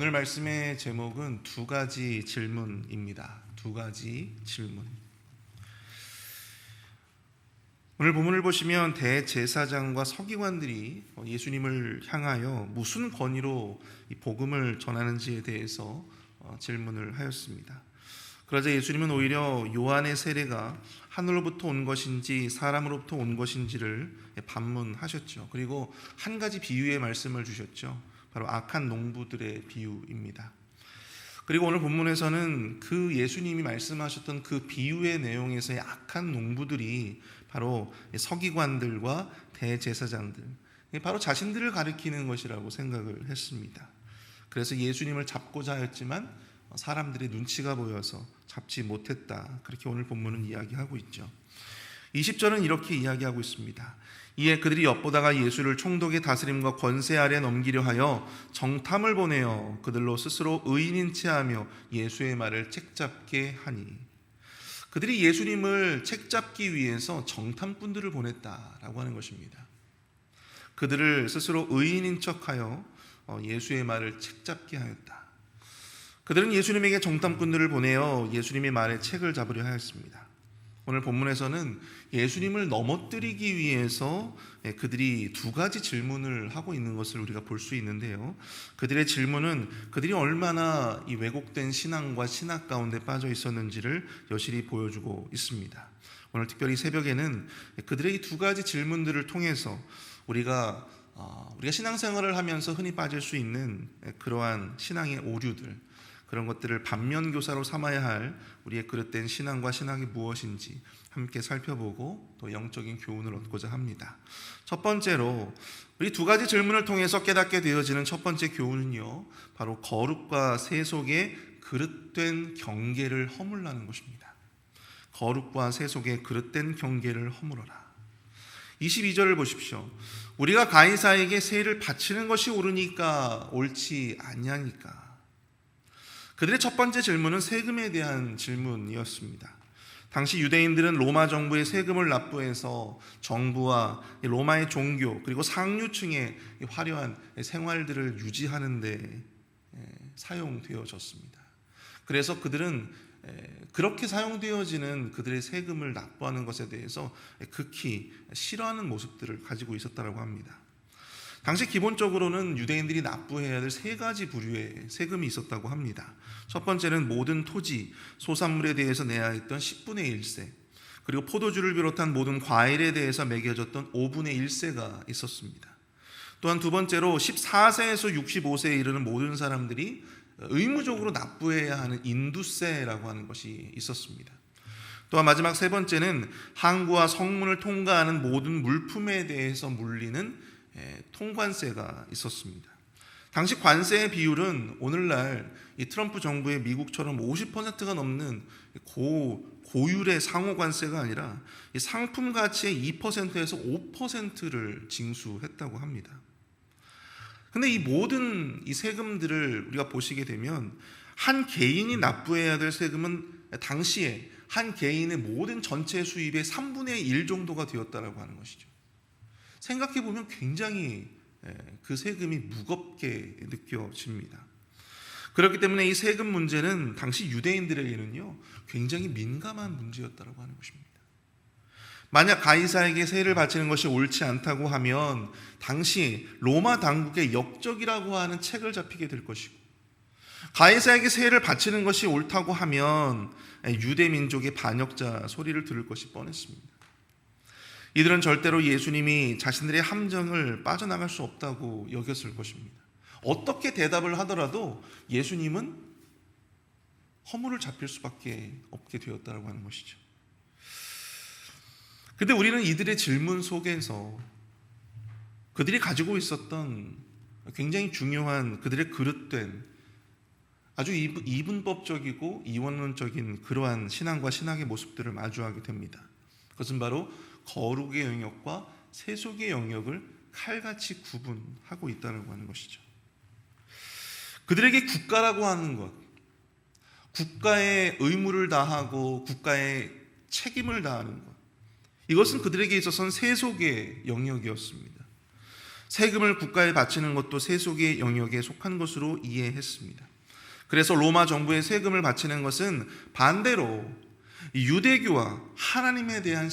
오늘 말씀의 제목은 두 가지 질문입니다. 두 가지 질문. 오늘 본문을 보시면 대제사장과 서기관들이 예수님을 향하여 무슨 권위로 이 복음을 전하는지에 대해서 질문을 하였습니다. 그러자 예수님은 오히려 요한의 세례가 하늘로부터 온 것인지 사람으로부터 온 것인지를 반문하셨죠. 그리고 한 가지 비유의 말씀을 주셨죠. 바로 악한 농부들의 비유입니다. 그리고 오늘 본문에서는 그 예수님이 말씀하셨던 그 비유의 내용에서의 악한 농부들이 바로 서기관들과 대제사장들, 바로 자신들을 가리키는 것이라고 생각을 했습니다. 그래서 예수님을 잡고자 하였지만 사람들의 눈치가 보여서 잡지 못했다. 그렇게 오늘 본문은 이야기하고 있죠. 20절은 이렇게 이야기하고 있습니다. 이에 그들이 엿보다가 예수를 총독의 다스림과 권세 아래 넘기려 하여 정탐을 보내어 그들로 스스로 의인인 체하며 예수의 말을 책잡게 하니, 그들이 예수님을 책잡기 위해서 정탐꾼들을 보냈다라고 하는 것입니다. 그들을 스스로 의인인 척하여 예수의 말을 책잡게 하였다. 그들은 예수님에게 정탐꾼들을 보내어 예수님의 말에 책을 잡으려 하였습니다. 오늘 본문에서는 예수님을 넘어뜨리기 위해서 그들이 두 가지 질문을 하고 있는 것을 우리가 볼 수 있는데요. 그들의 질문은 그들이 얼마나 이 왜곡된 신앙과 신학 가운데 빠져 있었는지를 여실히 보여주고 있습니다. 오늘 특별히 새벽에는 그들의 이 두 가지 질문들을 통해서 우리가 신앙생활을 하면서 흔히 빠질 수 있는 그러한 신앙의 오류들, 그런 것들을 반면교사로 삼아야 할 우리의 그릇된 신앙과 신학이 무엇인지 함께 살펴보고 또 영적인 교훈을 얻고자 합니다. 첫 번째로 우리 두 가지 질문을 통해서 깨닫게 되어지는 첫 번째 교훈은요, 바로 거룩과 세속의 그릇된 경계를 허물라는 것입니다. 거룩과 세속의 그릇된 경계를 허물어라. 22절을 보십시오. 우리가 가이사에게 세를 바치는 것이 옳으니까 옳지 아니하니까. 그들의 첫 번째 질문은 세금에 대한 질문이었습니다. 당시 유대인들은 로마 정부의 세금을 납부해서 정부와 로마의 종교 그리고 상류층의 화려한 생활들을 유지하는 데 사용되어졌습니다. 그래서 그들은 그렇게 사용되어지는 그들의 세금을 납부하는 것에 대해서 극히 싫어하는 모습들을 가지고 있었다고 합니다. 당시 기본적으로는 유대인들이 납부해야 될 세 가지 부류의 세금이 있었다고 합니다. 첫 번째는 모든 토지, 소산물에 대해서 내야 했던 10분의 1세, 그리고 포도주를 비롯한 모든 과일에 대해서 매겨졌던 5분의 1세가 있었습니다. 또한 두 번째로 14세에서 65세에 이르는 모든 사람들이 의무적으로 납부해야 하는 인두세라고 하는 것이 있었습니다. 또한 마지막 세 번째는 항구와 성문을 통과하는 모든 물품에 대해서 물리는 통관세가 있었습니다. 당시 관세의 비율은 오늘날 이 트럼프 정부의 미국처럼 50%가 넘는 고율의 상호 관세가 아니라 이 상품 가치의 2%에서 5%를 징수했다고 합니다. 그런데 이 모든 이 세금들을 우리가 보시게 되면 한 개인이 납부해야 될 세금은 당시에 한 개인의 모든 전체 수입의 3분의 1 정도가 되었다라고 하는 것이죠. 생각해보면 굉장히 그 세금이 무겁게 느껴집니다. 그렇기 때문에 이 세금 문제는 당시 유대인들에게는요, 굉장히 민감한 문제였다고 하는 것입니다. 만약 가이사에게 세를 바치는 것이 옳지 않다고 하면 당시 로마 당국의 역적이라고 하는 책을 잡히게 될 것이고, 가이사에게 세를 바치는 것이 옳다고 하면 유대 민족의 반역자 소리를 들을 것이 뻔했습니다. 이들은 절대로 예수님이 자신들의 함정을 빠져나갈 수 없다고 여겼을 것입니다. 어떻게 대답을 하더라도 예수님은 허물을 잡힐 수밖에 없게 되었다고 하는 것이죠. 그런데 우리는 이들의 질문 속에서 그들이 가지고 있었던 굉장히 중요한 그들의 그릇된 아주 이분법적이고 이원론적인 그러한 신앙과 신학의 모습들을 마주하게 됩니다. 그것은 바로 거룩의 영역과 세속의 영역을 칼같이 구분하고 있다고 하는 것이죠. 그들에게 국가라고 하는 것, 국가의 의무를 다하고 국가의 책임을 다하는 것, 이것은 그들에게 있어서는 세속의 영역이었습니다. 세금을 국가에 바치는 것도 세속의 영역에 속한 것으로 이해했습니다. 그래서 로마 정부의 세금을 바치는 것은 반대로 유대교와 하나님에 대한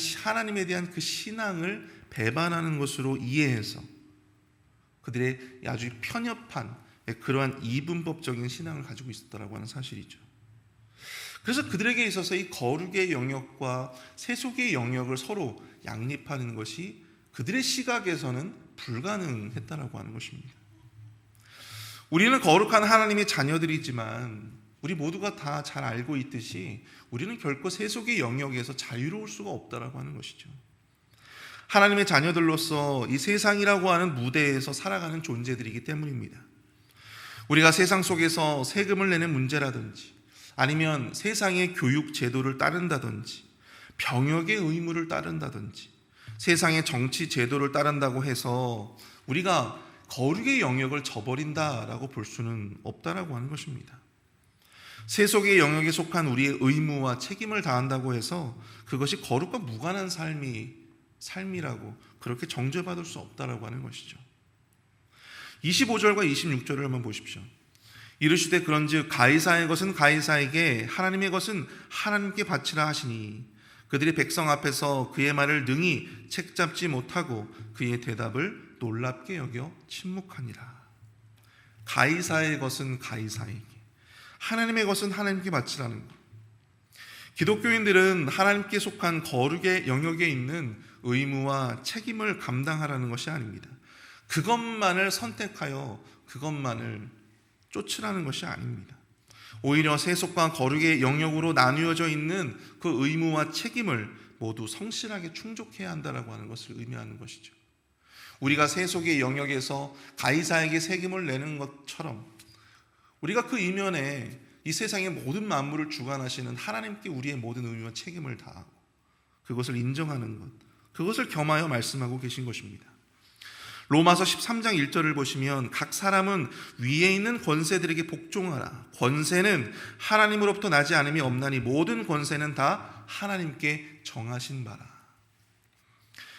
그 신앙을 배반하는 것으로 이해해서 그들의 아주 편협한 그러한 이분법적인 신앙을 가지고 있었다라고 하는 사실이죠. 그래서 그들에게 있어서 이 거룩의 영역과 세속의 영역을 서로 양립하는 것이 그들의 시각에서는 불가능했다라고 하는 것입니다. 우리는 거룩한 하나님의 자녀들이지만 우리 모두가 다 잘 알고 있듯이 우리는 결코 세속의 영역에서 자유로울 수가 없다라고 하는 것이죠. 하나님의 자녀들로서 이 세상이라고 하는 무대에서 살아가는 존재들이기 때문입니다. 우리가 세상 속에서 세금을 내는 문제라든지 아니면 세상의 교육 제도를 따른다든지 병역의 의무를 따른다든지 세상의 정치 제도를 따른다고 해서 우리가 거룩의 영역을 저버린다라고 볼 수는 없다라고 하는 것입니다. 세속의 영역에 속한 우리의 의무와 책임을 다한다고 해서 그것이 거룩과 무관한 삶이라고 그렇게 정죄받을 수 없다라고 하는 것이죠. 25절과 26절을 한번 보십시오. 이르시되 그런즉 가이사의 것은 가이사에게 하나님의 것은 하나님께 바치라 하시니 그들이 백성 앞에서 그의 말을 능히 책잡지 못하고 그의 대답을 놀랍게 여겨 침묵하니라. 가이사의 것은 가이사에게, 하나님의 것은 하나님께 바치라는 것. 기독교인들은 하나님께 속한 거룩의 영역에 있는 의무와 책임을 감당하라는 것이 아닙니다. 그것만을 선택하여 그것만을 쫓으라는 것이 아닙니다. 오히려 세속과 거룩의 영역으로 나누어져 있는 그 의무와 책임을 모두 성실하게 충족해야 한다라고 하는 것을 의미하는 것이죠. 우리가 세속의 영역에서 가이사에게 세금을 내는 것처럼 우리가 그 이면에 이 세상의 모든 만물을 주관하시는 하나님께 우리의 모든 의무와 책임을 다하고 그것을 인정하는 것, 그것을 겸하여 말씀하고 계신 것입니다. 로마서 13장 1절을 보시면 각 사람은 위에 있는 권세들에게 복종하라. 권세는 하나님으로부터 나지 않음이 없나니 모든 권세는 다 하나님께 정하신 바라.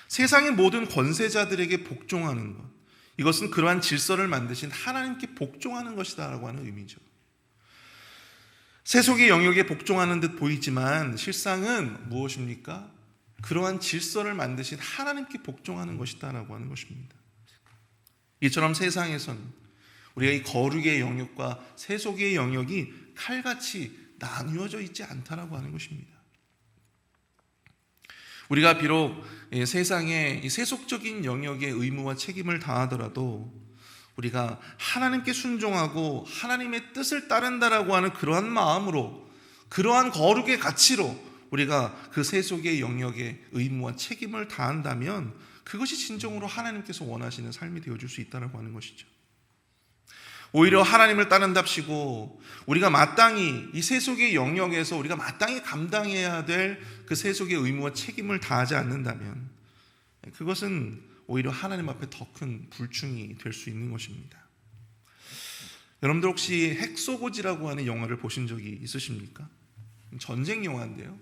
세상의 모든 권세자들에게 복종하는 것, 이것은 그러한 질서를 만드신 하나님께 복종하는 것이다라고 하는 의미죠. 세속의 영역에 복종하는 듯 보이지만 실상은 무엇입니까? 그러한 질서를 만드신 하나님께 복종하는 것이다라고 하는 것입니다. 이처럼 세상에서는 우리가 이 거룩의 영역과 세속의 영역이 칼같이 나누어져 있지 않다라고 하는 것입니다. 우리가 비록 세상의 이 세속적인 영역의 의무와 책임을 다하더라도 우리가 하나님께 순종하고 하나님의 뜻을 따른다라고 하는 그러한 마음으로, 그러한 거룩의 가치로 우리가 그 세속의 영역의 의무와 책임을 다한다면 그것이 진정으로 하나님께서 원하시는 삶이 되어줄 수 있다고 하는 것이죠. 오히려 하나님을 따른답시고 우리가 마땅히 이 세속의 영역에서 우리가 마땅히 감당해야 될 그 세속의 의무와 책임을 다하지 않는다면 그것은 오히려 하나님 앞에 더 큰 불충이 될 수 있는 것입니다. 여러분들 혹시 핵소고지라고 하는 영화를 보신 적이 있으십니까? 전쟁 영화인데요.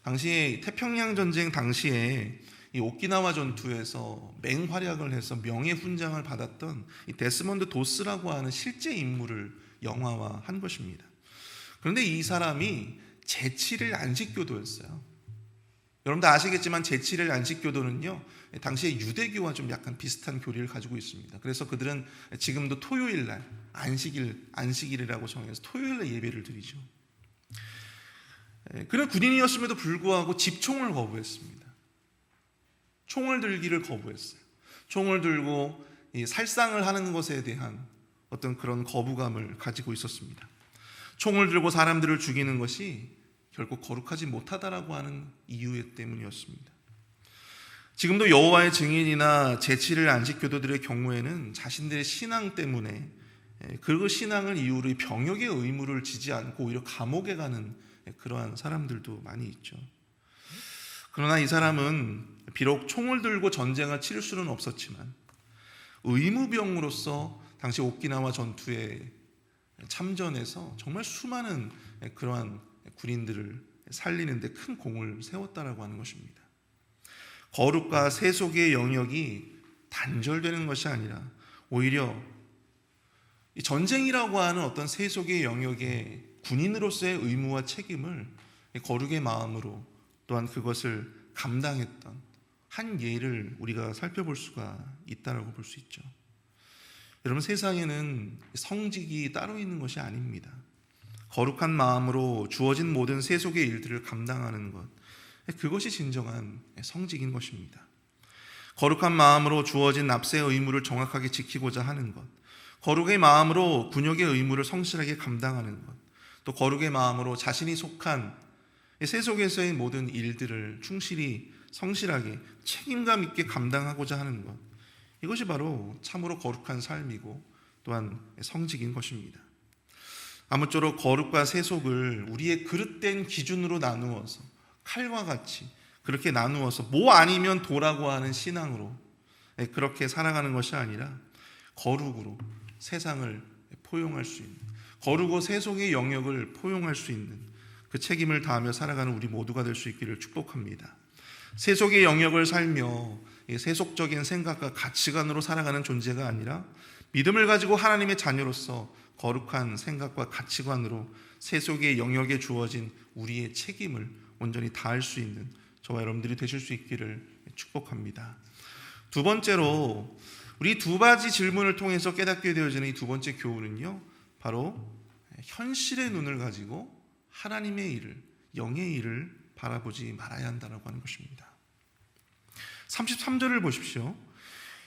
당시 태평양 전쟁 당시에 이 오키나와 전투에서 맹활약을 해서 명예훈장을 받았던 이 데스몬드 도스라고 하는 실제 인물을 영화화한 것입니다. 그런데 이 사람이 제7일 안식교도였어요. 여러분들 아시겠지만 제7일 안식교도는요, 당시에 유대교와 좀 약간 비슷한 교리를 가지고 있습니다. 그래서 그들은 지금도 토요일날 안식일이라고 정해서 토요일날 예배를 드리죠. 그는 군인이었음에도 불구하고 집총을 거부했습니다. 총을 들기를 거부했어요. 총을 들고 이 살상을 하는 것에 대한 어떤 그런 거부감을 가지고 있었습니다. 총을 들고 사람들을 죽이는 것이 결코 거룩하지 못하다라고 하는 이유 때문이었습니다. 지금도 여호와의 증인이나 제7일 안식교도들의 경우에는 자신들의 신앙 때문에 그 신앙을 이유로 병역의 의무를 지지 않고 오히려 감옥에 가는 그러한 사람들도 많이 있죠. 그러나 이 사람은 비록 총을 들고 전쟁을 치를 수는 없었지만 의무병으로서 당시 오키나와 전투에 참전해서 정말 수많은 그러한 군인들을 살리는 데 큰 공을 세웠다라고 하는 것입니다. 거룩과 세속의 영역이 단절되는 것이 아니라 오히려 이 전쟁이라고 하는 어떤 세속의 영역에 군인으로서의 의무와 책임을 거룩의 마음으로 또한 그것을 감당했던 한 예를 우리가 살펴볼 수가 있다라고 볼 수 있죠. 여러분, 세상에는 성직이 따로 있는 것이 아닙니다. 거룩한 마음으로 주어진 모든 세속의 일들을 감당하는 것, 그것이 진정한 성직인 것입니다. 거룩한 마음으로 주어진 납세의 의무를 정확하게 지키고자 하는 것, 거룩의 마음으로 군역의 의무를 성실하게 감당하는 것, 또 거룩의 마음으로 자신이 속한 세속에서의 모든 일들을 충실히 성실하게 책임감 있게 감당하고자 하는 것, 이것이 바로 참으로 거룩한 삶이고 또한 성직인 것입니다. 아무쪼록 거룩과 세속을 우리의 그릇된 기준으로 나누어서 칼과 같이 그렇게 나누어서 뭐 아니면 도라고 하는 신앙으로 그렇게 살아가는 것이 아니라 거룩으로 세상을 포용할 수 있는, 거룩과 세속의 영역을 포용할 수 있는 그 책임을 다하며 살아가는 우리 모두가 될 수 있기를 축복합니다. 세속의 영역을 살며 세속적인 생각과 가치관으로 살아가는 존재가 아니라 믿음을 가지고 하나님의 자녀로서 거룩한 생각과 가치관으로 세속의 영역에 주어진 우리의 책임을 온전히 다할 수 있는 저와 여러분들이 되실 수 있기를 축복합니다. 두 번째로 우리 두 가지 질문을 통해서 깨닫게 되어지는 이 두 번째 교훈은요, 바로 현실의 눈을 가지고 하나님의 일을, 영의 일을 바라보지 말아야 한다고 하는 것입니다. 33절을 보십시오.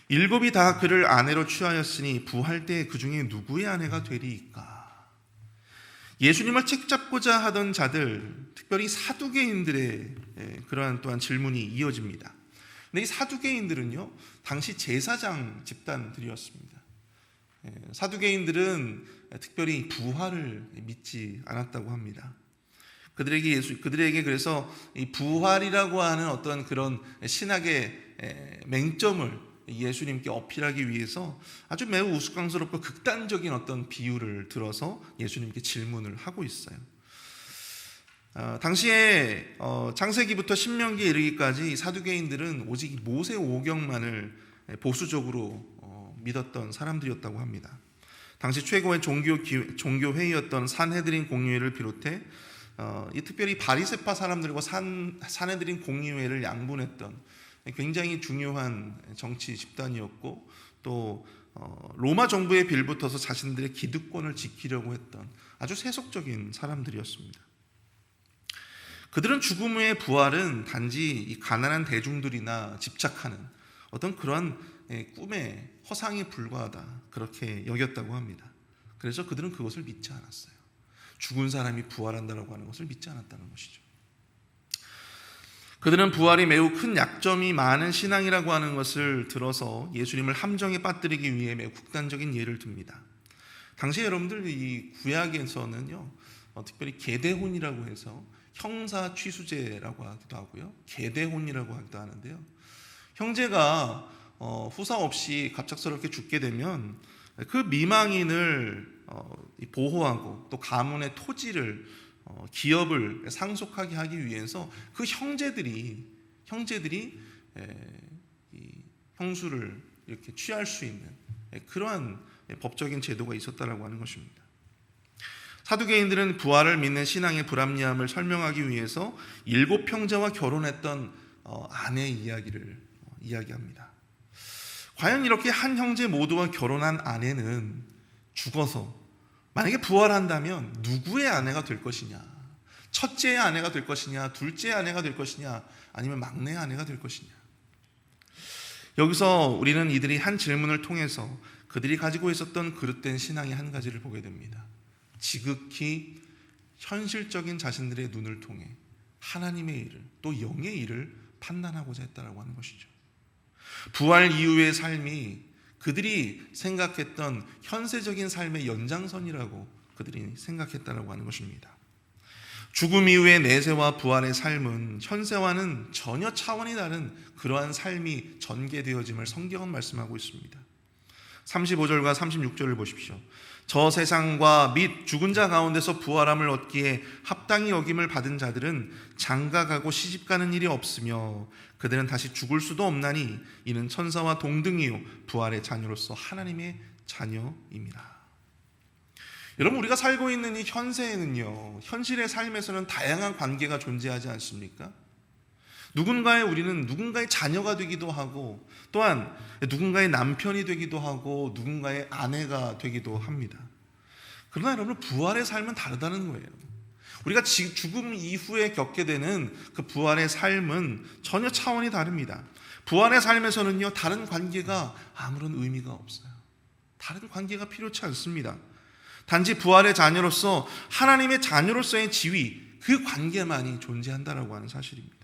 일곱이 다 그를 아내로 취하였으니 부할 때 그 중에 누구의 아내가 되리이까? 예수님을 책잡고자 하던 자들, 특별히 사두개인들의 그러한 또한 질문이 이어집니다. 근데 이 사두개인들은요, 당시 제사장 집단들이었습니다. 사두개인들은 특별히 부활을 믿지 않았다고 합니다. 그들에게 그래서 이 부활이라고 하는 어떤 그런 신학의 맹점을 예수님께 어필하기 위해서 아주 매우 우스꽝스럽고 극단적인 어떤 비유를 들어서 예수님께 질문을 하고 있어요. 당시에 창세기부터 신명기에 이르기까지 사두개인들은 오직 모세 오경만을 보수적으로 믿었던 사람들이었다고 합니다. 당시 최고의 종교 회의였던 산헤드린 공의회를 비롯해 이 특별히 바리새파 사람들과 산헤드린 공의회를 양분했던 굉장히 중요한 정치 집단이었고, 또 로마 정부에 빌붙어서 자신들의 기득권을 지키려고 했던 아주 세속적인 사람들이었습니다. 그들은 죽음 후의 부활은 단지 이 가난한 대중들이나 집착하는 어떤 그런 꿈의 허상에 불과하다, 그렇게 여겼다고 합니다. 그래서 그들은 그것을 믿지 않았어요. 죽은 사람이 부활한다고 하는 것을 믿지 않았다는 것이죠. 그들은 부활이 매우 큰 약점이 많은 신앙이라고 하는 것을 들어서 예수님을 함정에 빠뜨리기 위해 매우 극단적인 예를 듭니다. 당시 여러분들 이 구약에서는요, 특별히 계대혼이라고 해서 형사 취수제라고 하기도 하고요, 계대혼이라고 하기도 하는데요, 형제가 후사 없이 갑작스럽게 죽게 되면 그 미망인을 보호하고 또 가문의 토지를 기업을 상속하게 하기 위해서 그 형제들이 이 형수를 이렇게 취할 수 있는 그러한 법적인 제도가 있었다라고 하는 것입니다. 사두개인들은 부활을 믿는 신앙의 불합리함을 설명하기 위해서 7 형제와 결혼했던 아내 이야기를 이야기합니다. 과연 이렇게 한 형제 모두와 결혼한 아내는 죽어서 만약에 부활한다면 누구의 아내가 될 것이냐? 첫째의 아내가 될 것이냐? 둘째의 아내가 될 것이냐? 아니면 막내의 아내가 될 것이냐? 여기서 우리는 이들이 한 질문을 통해서 그들이 가지고 있었던 그릇된 신앙의 한 가지를 보게 됩니다. 지극히 현실적인 자신들의 눈을 통해 하나님의 일을, 또 영의 일을 판단하고자 했다라고 하는 것이죠. 부활 이후의 삶이 그들이 생각했던 현세적인 삶의 연장선이라고 그들이 생각했다라고 하는 것입니다. 죽음 이후의 내세와 부활의 삶은 현세와는 전혀 차원이 다른 그러한 삶이 전개되어짐을 성경은 말씀하고 있습니다. 35절과 36절을 보십시오. 저 세상과 및 죽은 자 가운데서 부활함을 얻기에 합당히 여김을 받은 자들은 장가가고 시집가는 일이 없으며 그들은 다시 죽을 수도 없나니 이는 천사와 동등이요 부활의 자녀로서 하나님의 자녀입니다. 여러분, 우리가 살고 있는 이 현세에는요, 현실의 삶에서는 다양한 관계가 존재하지 않습니까? 우리는 누군가의 자녀가 되기도 하고, 또한 누군가의 남편이 되기도 하고, 누군가의 아내가 되기도 합니다. 그러나 여러분, 부활의 삶은 다르다는 거예요. 우리가 죽음 이후에 겪게 되는 그 부활의 삶은 전혀 차원이 다릅니다. 부활의 삶에서는요, 다른 관계가 아무런 의미가 없어요. 다른 관계가 필요치 않습니다. 단지 부활의 자녀로서, 하나님의 자녀로서의 지위, 그 관계만이 존재한다라고 하는 사실입니다.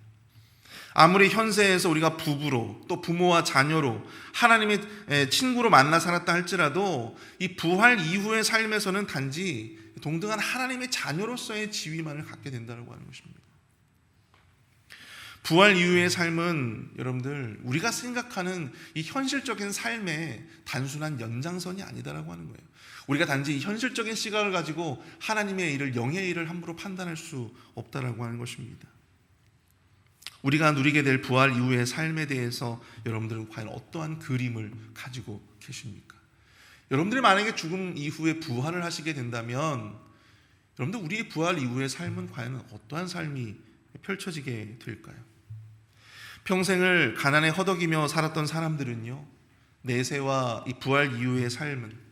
아무리 현세에서 우리가 부부로, 또 부모와 자녀로, 하나님의 친구로 만나 살았다 할지라도 이 부활 이후의 삶에서는 단지 동등한 하나님의 자녀로서의 지위만을 갖게 된다고 하는 것입니다. 부활 이후의 삶은 여러분들, 우리가 생각하는 이 현실적인 삶의 단순한 연장선이 아니다라고 하는 거예요. 우리가 단지 이 현실적인 시각을 가지고 하나님의 일을, 영의 일을 함부로 판단할 수 없다라고 하는 것입니다. 우리가 누리게 될 부활 이후의 삶에 대해서 여러분들은 과연 어떠한 그림을 가지고 계십니까? 여러분들이 만약에 죽음 이후에 부활을 하시게 된다면 여러분들, 우리의 부활 이후의 삶은 과연 어떠한 삶이 펼쳐지게 될까요? 평생을 가난에 허덕이며 살았던 사람들은요, 내세와 이 부활 이후의 삶은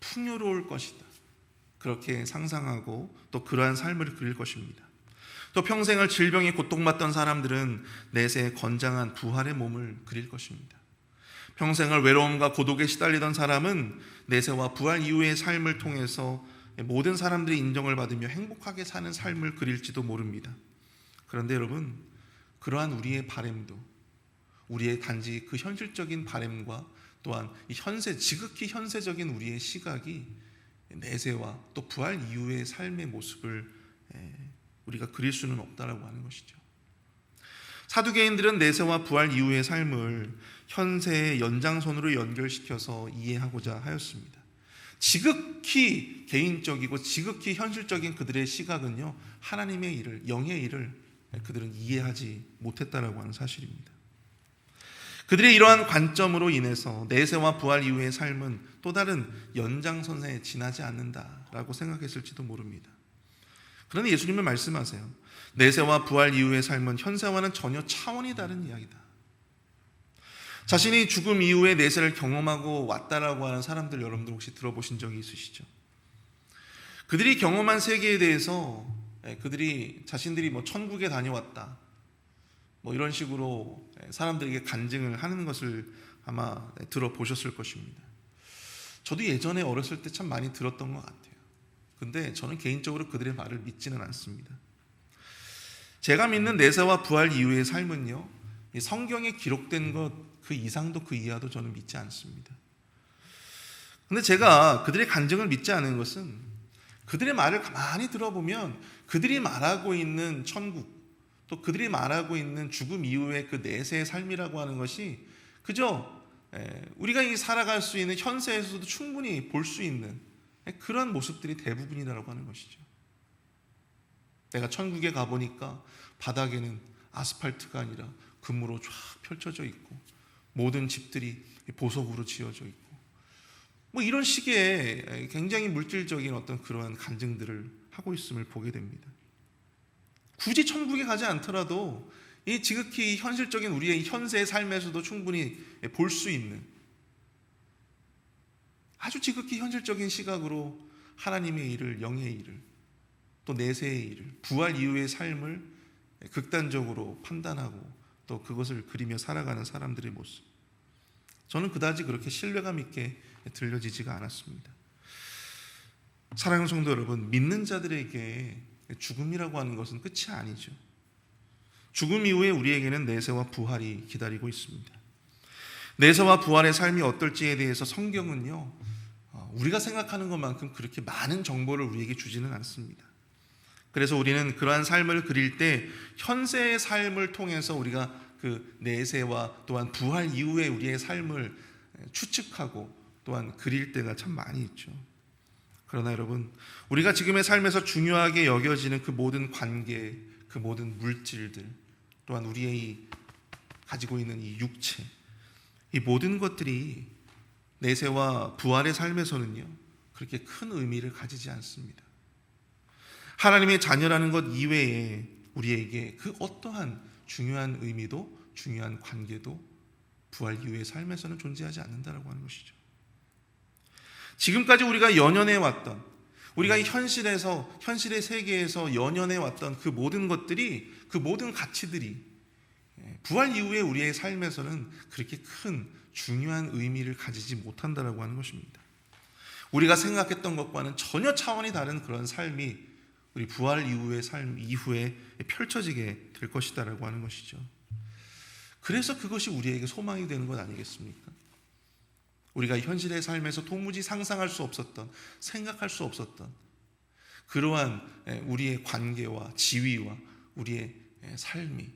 풍요로울 것이다, 그렇게 상상하고 또 그러한 삶을 그릴 것입니다. 또 평생을 질병에 고통받던 사람들은 내세에 건장한 부활의 몸을 그릴 것입니다. 평생을 외로움과 고독에 시달리던 사람은 내세와 부활 이후의 삶을 통해서 모든 사람들이 인정을 받으며 행복하게 사는 삶을 그릴지도 모릅니다. 그런데 여러분, 그러한 우리의 바램도, 우리의 단지 그 현실적인 바램과 또한 이 지극히 현세적인 우리의 시각이 내세와 또 부활 이후의 삶의 모습을 우리가 그릴 수는 없다라고 하는 것이죠. 사두개인들은 내세와 부활 이후의 삶을 현세의 연장선으로 연결시켜서 이해하고자 하였습니다. 지극히 개인적이고 지극히 현실적인 그들의 시각은요, 하나님의 일을, 영의 일을 그들은 이해하지 못했다라고 하는 사실입니다. 그들의 이러한 관점으로 인해서 내세와 부활 이후의 삶은 또 다른 연장선에 지나지 않는다라고 생각했을지도 모릅니다. 그런데 예수님은 말씀하세요. 내세와 부활 이후의 삶은 현세와는 전혀 차원이 다른 이야기다. 자신이 죽음 이후에 내세를 경험하고 왔다라고 하는 사람들, 여러분들 혹시 들어보신 적이 있으시죠? 그들이 경험한 세계에 대해서 그들이 자신들이 천국에 다녀왔다, 이런 식으로 사람들에게 간증을 하는 것을 아마 들어보셨을 것입니다. 저도 예전에 어렸을 때 참 많이 들었던 것 같아요. 근데 저는 개인적으로 그들의 말을 믿지는 않습니다. 제가 믿는 내세와 부활 이후의 삶은요, 성경에 기록된 것 그 이상도 그 이하도 저는 믿지 않습니다. 근데 제가 그들의 간증을 믿지 않은 것은 그들의 말을 가만히 들어보면 그들이 말하고 있는 천국, 또 그들이 말하고 있는 죽음 이후의 그 내세의 삶이라고 하는 것이 그저 우리가 살아갈 수 있는 현세에서도 충분히 볼 수 있는 그런 모습들이 대부분이라고 하는 것이죠. 내가 천국에 가보니까 바닥에는 아스팔트가 아니라 금으로 쫙 펼쳐져 있고 모든 집들이 보석으로 지어져 있고 이런 식의 굉장히 물질적인 어떤 그러한 간증들을 하고 있음을 보게 됩니다. 굳이 천국에 가지 않더라도 이 지극히 현실적인 우리의 현세의 삶에서도 충분히 볼 수 있는 아주 지극히 현실적인 시각으로 하나님의 일을, 영의 일을, 또 내세의 일을, 부활 이후의 삶을 극단적으로 판단하고 또 그것을 그리며 살아가는 사람들의 모습, 저는 그다지 그렇게 신뢰감 있게 들려지지가 않았습니다. 사랑하는 성도 여러분, 믿는 자들에게 죽음이라고 하는 것은 끝이 아니죠. 죽음 이후에 우리에게는 내세와 부활이 기다리고 있습니다. 내세와 부활의 삶이 어떨지에 대해서 성경은요, 우리가 생각하는 것만큼 그렇게 많은 정보를 우리에게 주지는 않습니다. 그래서 우리는 그러한 삶을 그릴 때 현세의 삶을 통해서 우리가 그 내세와 또한 부활 이후의 우리의 삶을 추측하고 또한 그릴 때가 참 많이 있죠. 그러나 여러분, 우리가 지금의 삶에서 중요하게 여겨지는 그 모든 관계, 그 모든 물질들, 또한 우리의 가지고 있는 이 육체, 이 모든 것들이 내세와 부활의 삶에서는요, 그렇게 큰 의미를 가지지 않습니다. 하나님의 자녀라는 것 이외에 우리에게 그 어떠한 중요한 의미도, 중요한 관계도 부활 이후의 삶에서는 존재하지 않는다라고 하는 것이죠. 지금까지 우리가 연연해 왔던, 우리가 현실의 세계에서 연연해 왔던 그 모든 것들이, 그 모든 가치들이 부활 이후에 우리의 삶에서는 그렇게 큰 중요한 의미를 가지지 못한다라고 하는 것입니다. 우리가 생각했던 것과는 전혀 차원이 다른 그런 삶이 우리 부활 이후의 삶 이후에 펼쳐지게 될 것이다라고 하는 것이죠. 그래서 그것이 우리에게 소망이 되는 것 아니겠습니까? 우리가 현실의 삶에서 도무지 상상할 수 없었던, 생각할 수 없었던 그러한 우리의 관계와 지위와 우리의 삶이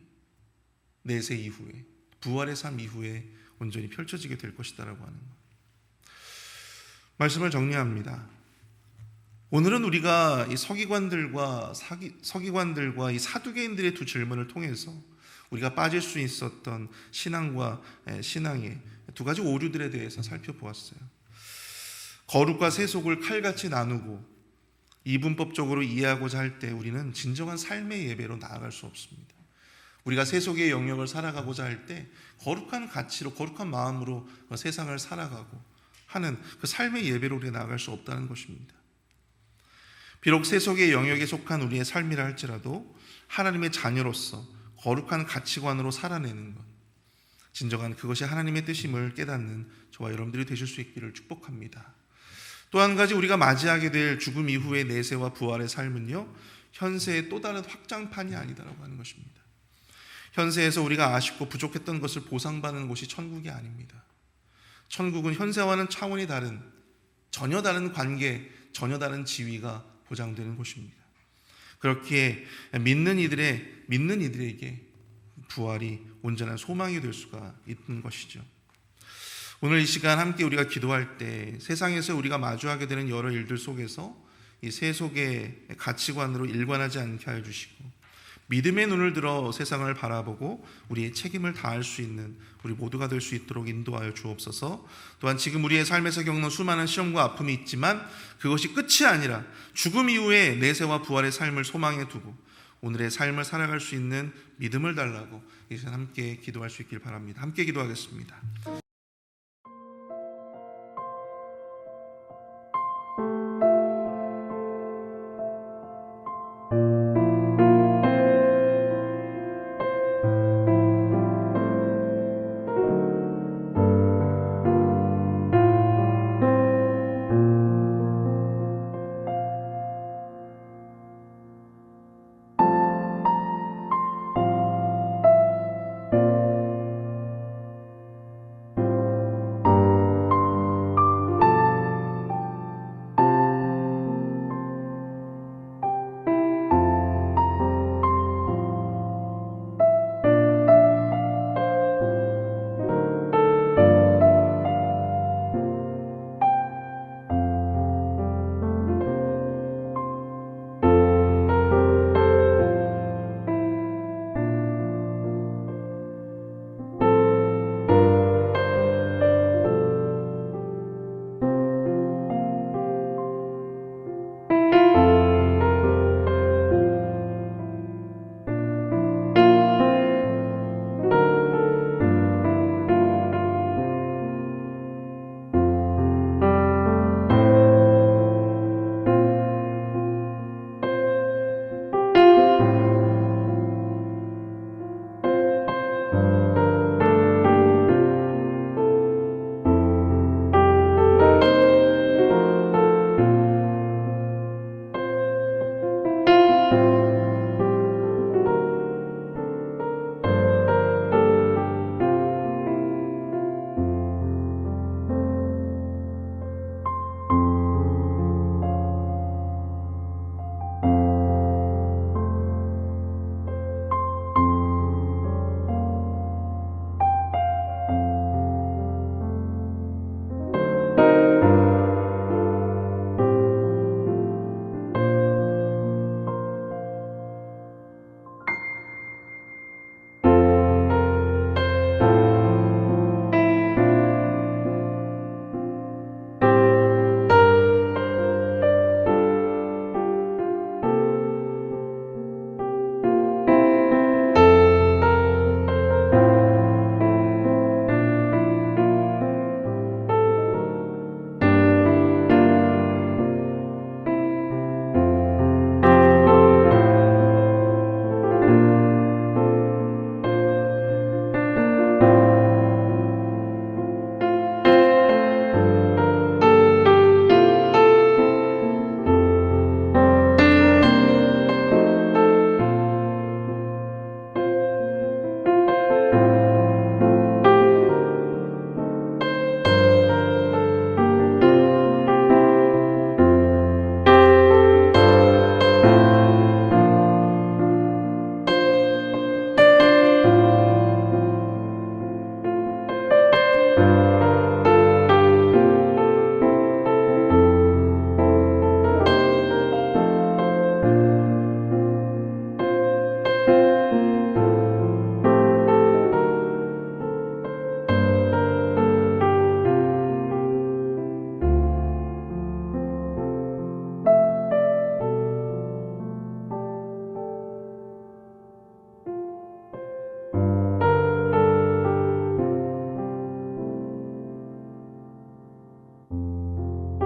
내세 이후에, 부활의 삶 이후에 온전히 펼쳐지게 될 것이다라고 하는 것. 말씀을 정리합니다. 오늘은 우리가 이 서기관들과 이 사두개인들의 두 질문을 통해서 우리가 빠질 수 있었던 신앙과 신앙의 두 가지 오류들에 대해서 살펴보았어요. 거룩과 세속을 칼같이 나누고 이분법적으로 이해하고자 할 때 우리는 진정한 삶의 예배로 나아갈 수 없습니다. 우리가 세속의 영역을 살아가고자 할 때 거룩한 가치로, 거룩한 마음으로 세상을 살아가고 하는 그 삶의 예배로 우리가 나아갈 수 없다는 것입니다. 비록 세속의 영역에 속한 우리의 삶이라 할지라도 하나님의 자녀로서 거룩한 가치관으로 살아내는 것, 진정한 그것이 하나님의 뜻임을 깨닫는 저와 여러분들이 되실 수 있기를 축복합니다. 또 한 가지 우리가 맞이하게 될 죽음 이후의 내세와 부활의 삶은요, 현세의 또 다른 확장판이 아니다라고 하는 것입니다. 현세에서 우리가 아쉽고 부족했던 것을 보상받는 곳이 천국이 아닙니다. 천국은 현세와는 차원이 다른, 전혀 다른 관계, 전혀 다른 지위가 보장되는 곳입니다. 그렇기에 믿는 이들에게 부활이 온전한 소망이 될 수가 있는 것이죠. 오늘 이 시간 함께 우리가 기도할 때 세상에서 우리가 마주하게 되는 여러 일들 속에서 이 세속의 가치관으로 일관하지 않게 하여 주시고, 믿음의 눈을 들어 세상을 바라보고 우리의 책임을 다할 수 있는 우리 모두가 될 수 있도록 인도하여 주옵소서. 또한 지금 우리의 삶에서 겪는 수많은 시험과 아픔이 있지만 그것이 끝이 아니라 죽음 이후에 내세와 부활의 삶을 소망에 두고 오늘의 삶을 살아갈 수 있는 믿음을 달라고 이 시간 함께 기도할 수 있길 바랍니다. 함께 기도하겠습니다.